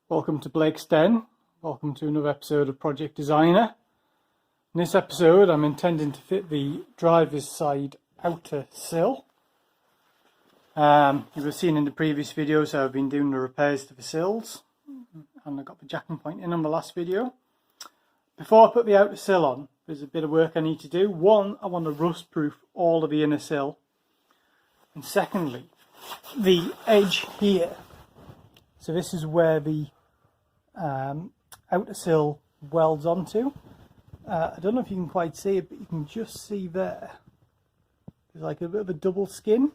Welcome to Blake's Den. Welcome to another episode of Project Designer. In this episode I'm intending to fit the driver's side outer sill. You were seen in the previous videos I've been doing the repairs to the sills and I got the jacking point in on the last video. Before I put the outer sill on, there's a bit of work I need to do. One, I want to rust proof all of the inner sill, and secondly, the edge here. So this is where the outer sill welds onto. I don't know if you can quite see it, but you can just see there. There's like a bit of a double skin.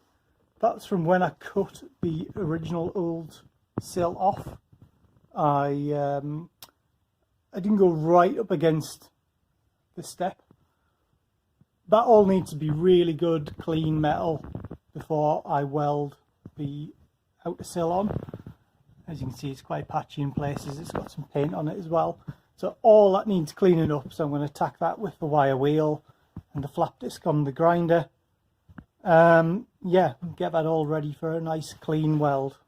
That's from when I cut the original old sill off. I didn't go right up against the step. That all needs to be really good, clean metal before I weld the outer sill on. As you can see, it's quite patchy in places. It's got some paint on it as well. So all that needs cleaning up. So I'm going to tack that with the wire wheel and the flap disc on the grinder. Yeah, get that all ready for a nice clean weld.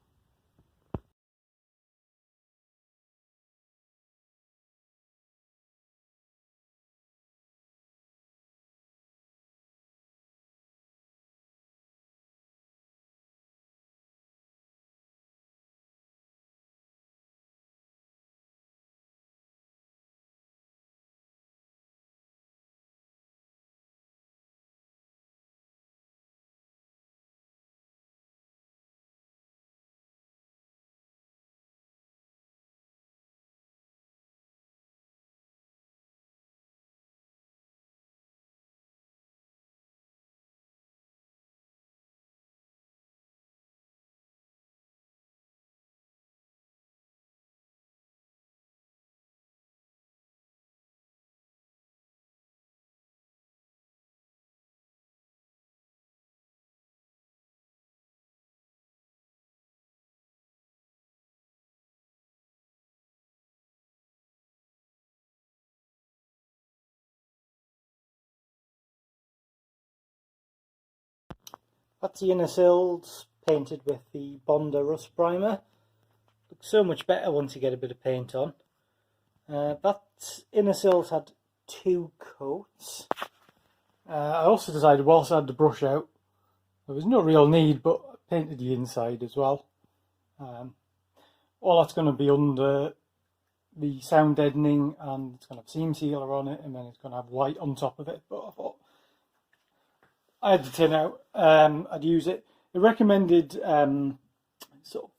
That's the inner sills painted with the Bonder rust primer. Looks so much better once you get a bit of paint on. That inner sills had 2 coats. I also decided whilst I had the brush out, there was no real need, but I painted the inside as well. All that's going to be under the sound deadening, and it's going to have seam sealer on it, and then it's going to have white on top of it. But I thought I had the tin out, I'd use it. It recommended sort of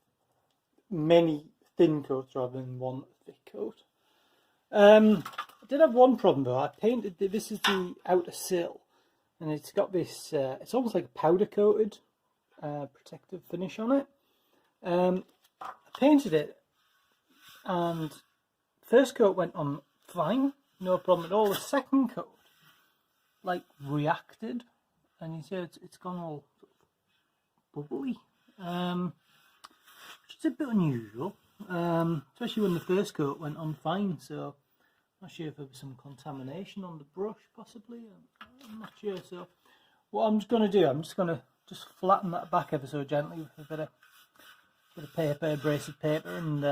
many thin coats rather than one thick coat. I did have one problem though. I painted this is the outer sill, and it's got this. It's almost like a powder coated protective finish on it. I painted it, and first coat went on fine, no problem at all. The second coat, like, reacted. And you see it's gone all bubbly, which is a bit unusual, especially when the first coat went on fine. So I'm not sure if there was some contamination on the brush, possibly. I'm not sure. So what I'm just going to do, I'm just going to flatten that back ever so gently with a bit of paper, abrasive paper, and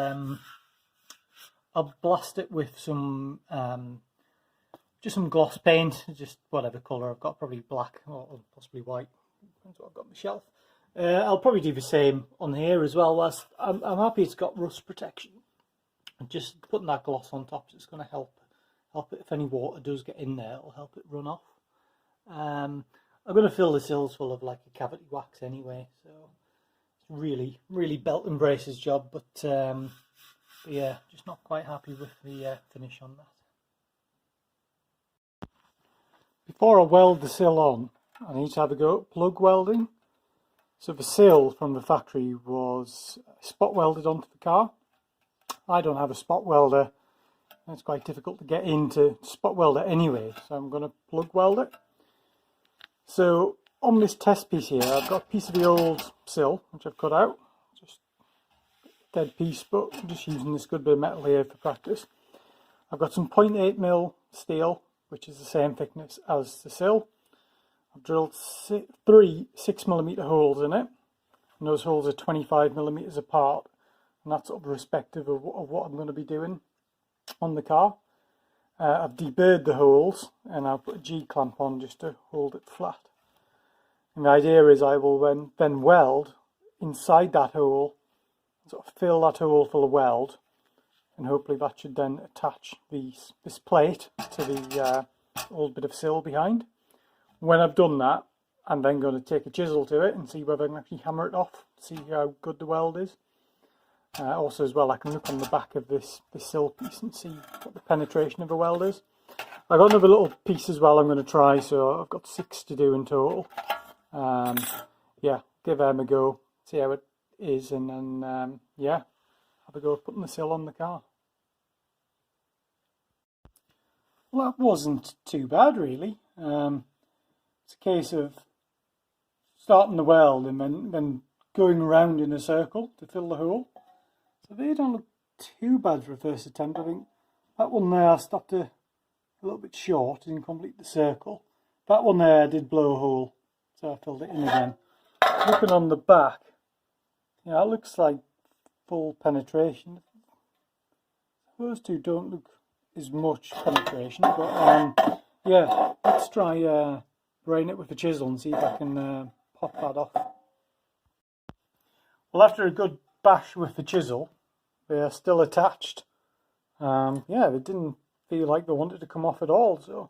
I'll blast it with some. Just some gloss paint, just whatever colour I've got, probably black or possibly white. That's what I've got on the shelf. I'll probably do the same on here as well. Whilst I'm happy it's got rust protection. And just putting that gloss on top is going to help it if any water does get in there. It'll help it run off. I'm going to fill the sills full of like a cavity wax anyway, so it's really belt and braces job. But yeah, just not quite happy with the finish on that. Before I weld the sill on, I need to have a go at plug welding. So the sill from the factory was spot welded onto the car. I don't have a spot welder. It's quite difficult to get into spot welder anyway, so I'm going to plug weld it. So on this test piece here, I've got a piece of the old sill, which I've cut out. Just a dead piece, but I'm just using this good bit of metal here for practice. I've got some 0.8mm steel, which is the same thickness as the sill. I've drilled 3 6mm holes in it, and those holes are 25mm apart. and that's sort of respective of what I'm going to be doing on the car. I've deburred the holes and I'll put a G-clamp on just to hold it flat. And the idea is I will then weld inside that hole, sort of fill that hole full of weld, and hopefully that should then attach this plate to the old bit of sill behind. When I've done that, I'm then going to take a chisel to it and see whether I can actually hammer it off, see how good the weld is. Also as well, I can look on the back of this sill piece and see what the penetration of the weld is. I've got another little piece as well I'm going to try, so I've got 6 to do in total. Yeah, give them a go, see how it is, and then yeah, have a go at putting the sill on the car. Well, that wasn't too bad really. It's a case of starting the weld and then going around in a circle to fill the hole. So they don't look too bad for a first attempt. I think that one there I stopped a little bit short, didn't complete the circle. That one there I did blow a hole, so I filled it in again. Looking on the back, yeah, it looks like full penetration. Those two don't look as much penetration, but yeah, let's try brain it with a chisel and see if I can pop that off. Well, after a good bash with the chisel, they are still attached. Yeah, they didn't feel like they wanted to come off at all, so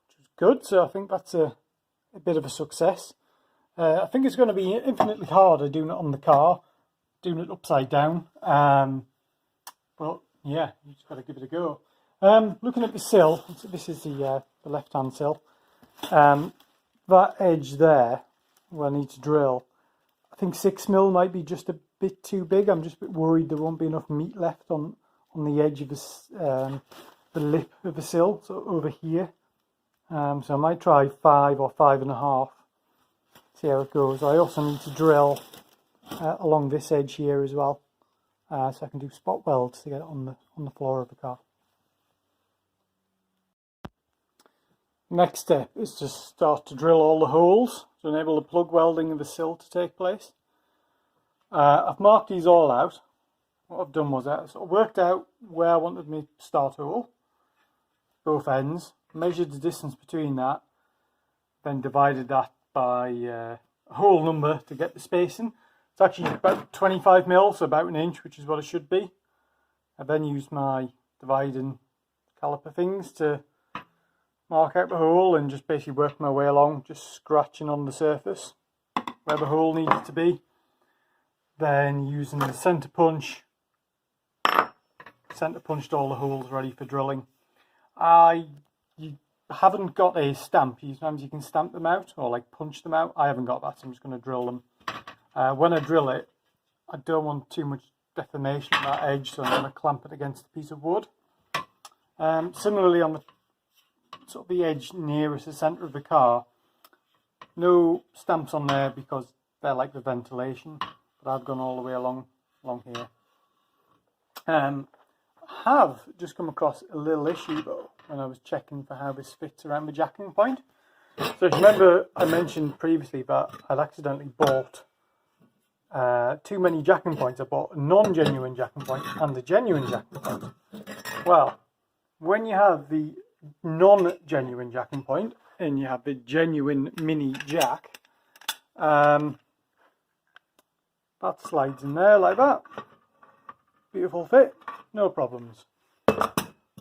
which was good. So I think that's a bit of a success. I think it's going to be infinitely harder doing it on the car, doing it upside down. But yeah, you just got to give it a go. Looking at the sill, this is the left-hand sill. That edge there, where I need to drill, I think 6mm might be just a bit too big. I'm just a bit worried there won't be enough meat left on the edge of the lip of the sill, so over here. So I might try 5 or 5.5. See how it goes. I also need to drill along this edge here as well, so I can do spot welds to get it on the floor of the car. Next step is to start to drill all the holes to enable the plug welding of the sill to take place. I've marked these all out. What I've done was I sort of worked out where I wanted my start hole, both ends, measured the distance between that, then divided that by a hole number to get the spacing. It's actually about 25mm, so about 1 inch, which is what it should be. I then used my dividing caliper things to mark out the hole and just basically work my way along, just scratching on the surface where the hole needed to be. Then using the centre punched all the holes ready for drilling. You haven't got a stamp. Sometimes you can stamp them out or like punch them out. I haven't got that, so I'm just going to drill them. When I drill it, I don't want too much deformation at that edge, so I'm going to clamp it against a piece of wood. Similarly on the sort of the edge nearest the centre of the car, no stamps on there because they're like the ventilation, but I've gone all the way along here. I have just come across a little issue though when I was checking for how this fits around the jacking point. So if you remember, I mentioned previously that I'd accidentally bought too many jacking points. I bought a non-genuine jacking point and a genuine jacking point. Well, when you have the non-genuine jacking point and you have the genuine mini jack, that slides in there like that. Beautiful fit, no problems.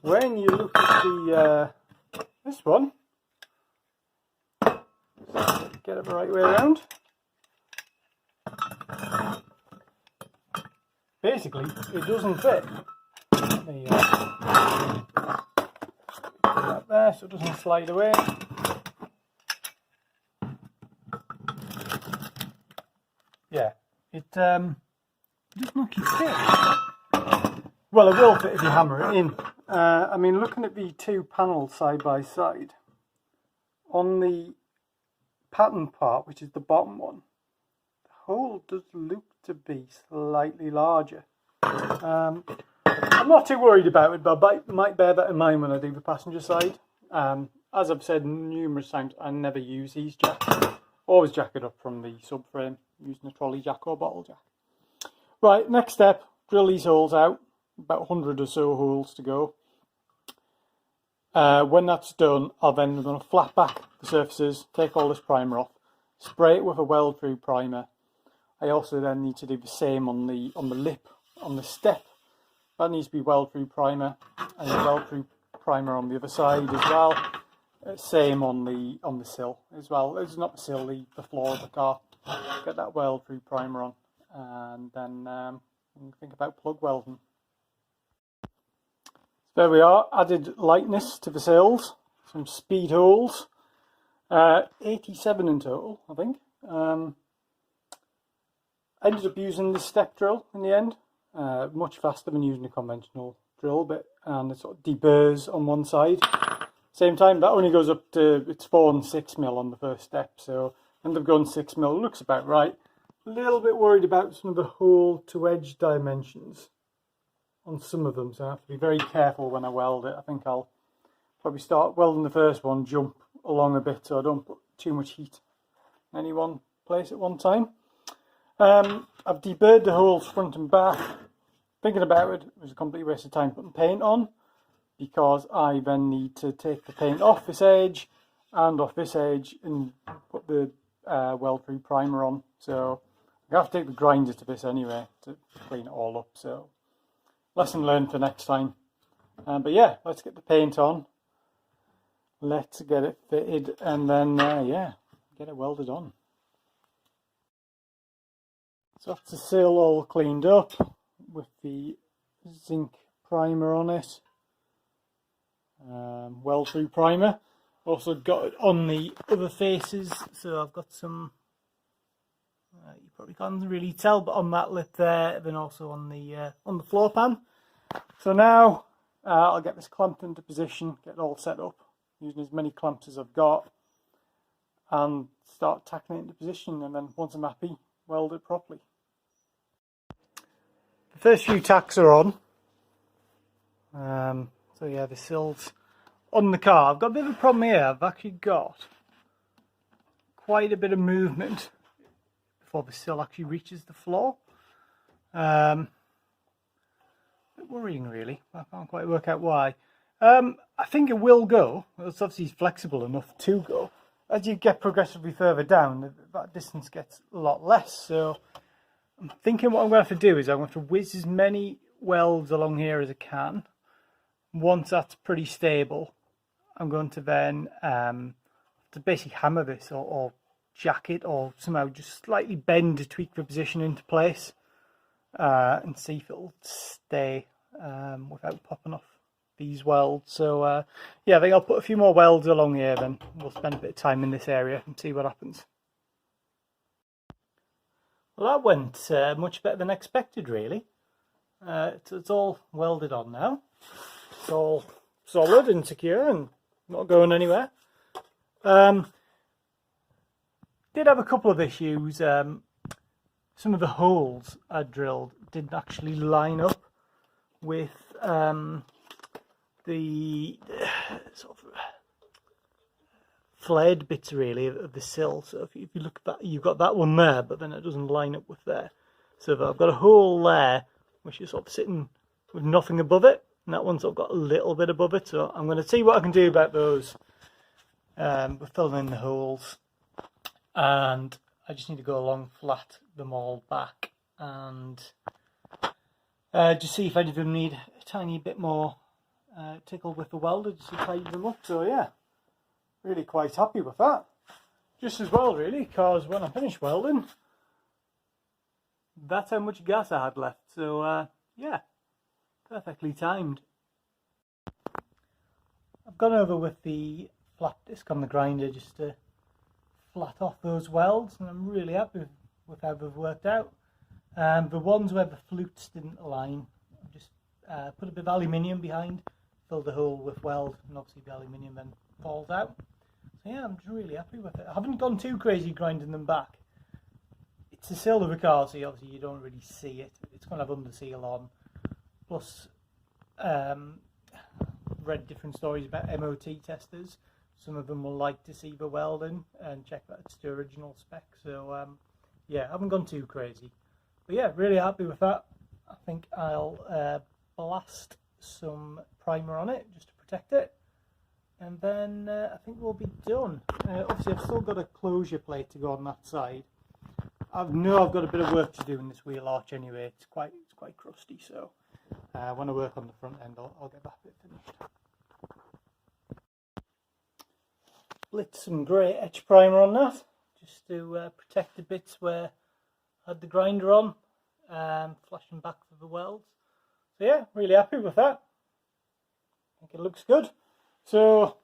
When you look at this one, get it the right way around. Basically, it doesn't fit. There you go. Put that there so it doesn't slide away. Yeah, it doesn't actually fit. Well, it will fit if you hammer it in. I mean, looking at the two panels side by side, on the pattern part, which is the bottom one, the hole does look to be slightly larger. I'm not too worried about it, but I might bear that in mind when I do the passenger side. As I've said numerous times, I never use these jacks. Always jack it up from the subframe using a trolley jack or bottle jack. Right, next step, drill these holes out, about 100 or so holes to go. When that's done, I'm going to flat back the surfaces, take all this primer off, spray it with a weld through primer. I also then need to do the same on the lip, on the step. That needs to be weld through primer, and weld through primer on the other side as well. Same on the sill as well. It's not the sill, the floor of the car. Get that weld through primer on, and then think about plug welding. So there we are. Added lightness to the sills. Some speed holes. 87 in total, I think. Ended up using the step drill in the end. Much faster than using a conventional drill bit, and it sort of deburrs on one side. Same time, that only goes up to, it's 4 and 6 mil on the first step, so end up going 6 mil. Looks about right. A little bit worried about some of the hole to edge dimensions on some of them, so I have to be very careful when I weld it. I think I'll probably start welding the first one, jump along a bit so I don't put too much heat in any one place at one time. I've deburred the holes front and back. Thinking about it, it was a complete waste of time putting paint on, because I then need to take the paint off this edge and off this edge and put the weld through primer on. So I have to take the grinder to this anyway to clean it all up. So lesson learned for next time. But yeah, let's get the paint on. Let's get it fitted, and then yeah, get it welded on. So that's the sill all cleaned up with the zinc primer on it. Weld through primer. Also got it on the other faces, so I've got some, you probably can't really tell, but on that lip there, then also on the floor pan. So now I'll get this clamped into position, get it all set up using as many clamps as I've got, and start tacking it into position, and then once I'm happy, weld it properly. The first few tacks are on. So yeah, the sill's on the car. I've got a bit of a problem here. I've actually got quite a bit of movement before the sill actually reaches the floor. A bit worrying really. I can't quite work out why. I think it will go. It's obviously flexible enough to go. As you get progressively further down, that distance gets a lot less. So I'm thinking what I'm going to have to do is I'm going to whiz as many welds along here as I can. Once that's pretty stable, I'm going to then to basically hammer this or jack it, or somehow just slightly bend to tweak the position into place, and see if it'll stay without popping off these welds. So yeah, I think I'll put a few more welds along here, then we'll spend a bit of time in this area and see what happens. Well, that went much better than expected really. It's all welded on now. It's all solid and secure and not going anywhere. Did have a couple of issues. Some of the holes I drilled didn't actually line up with the sort of flared bits really of the sill. So if you look at that, you've got that one there, but then it doesn't line up with there. So I've got a hole there which is sort of sitting with nothing above it, and that one's sort of got a little bit above it. So I'm going to see what I can do about those. We're filling in the holes, and I just need to go along, flat them all back, and just see if any of them need a tiny bit more tickle with the welder just to tighten them up. So yeah, really quite happy with that. Just as well really, because when I finish welding, that's how much gas I had left. So yeah, perfectly timed. I've gone over with the flat disc on the grinder just to flat off those welds, and I'm really happy with how they've worked out. The ones where the flutes didn't align, I just put a bit of aluminium behind, filled the hole with weld, and obviously the aluminium then falls out. So yeah, I'm just really happy with it. I haven't gone too crazy grinding them back. It's a sill of a car, so obviously you don't really see it. It's going to have under seal on. Plus, read different stories about MOT testers. Some of them will like to see the welding and check that it's the original spec. So yeah, I haven't gone too crazy. But yeah, really happy with that. I think I'll blast some primer on it just to protect it, and then I think we'll be done. Obviously I've still got a closure plate to go on that side. I know I've got a bit of work to do in this wheel arch anyway. It's quite crusty, so when I work on the front end I'll get that bit finished. Split some grey etch primer on that just to protect the bits where I had the grinder on, flashing back for the welds. So yeah, really happy with that. I think it looks good. So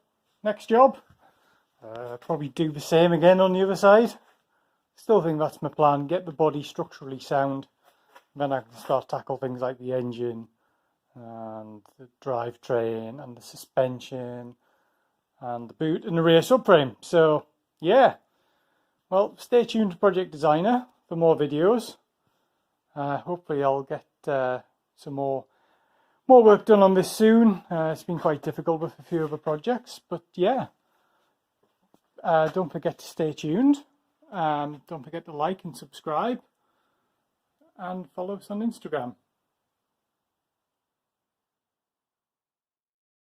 next job, probably do the same again on the other side. Still think that's my plan, get the body structurally sound, then I can start tackle things like the engine and the drivetrain and the suspension and the boot and the rear subframe. So yeah, well, stay tuned to Project Designer for more videos. Hopefully I'll get some more work done on this soon. It's been quite difficult with a few other projects, but yeah, don't forget to stay tuned. Don't forget to like and subscribe and follow us on Instagram.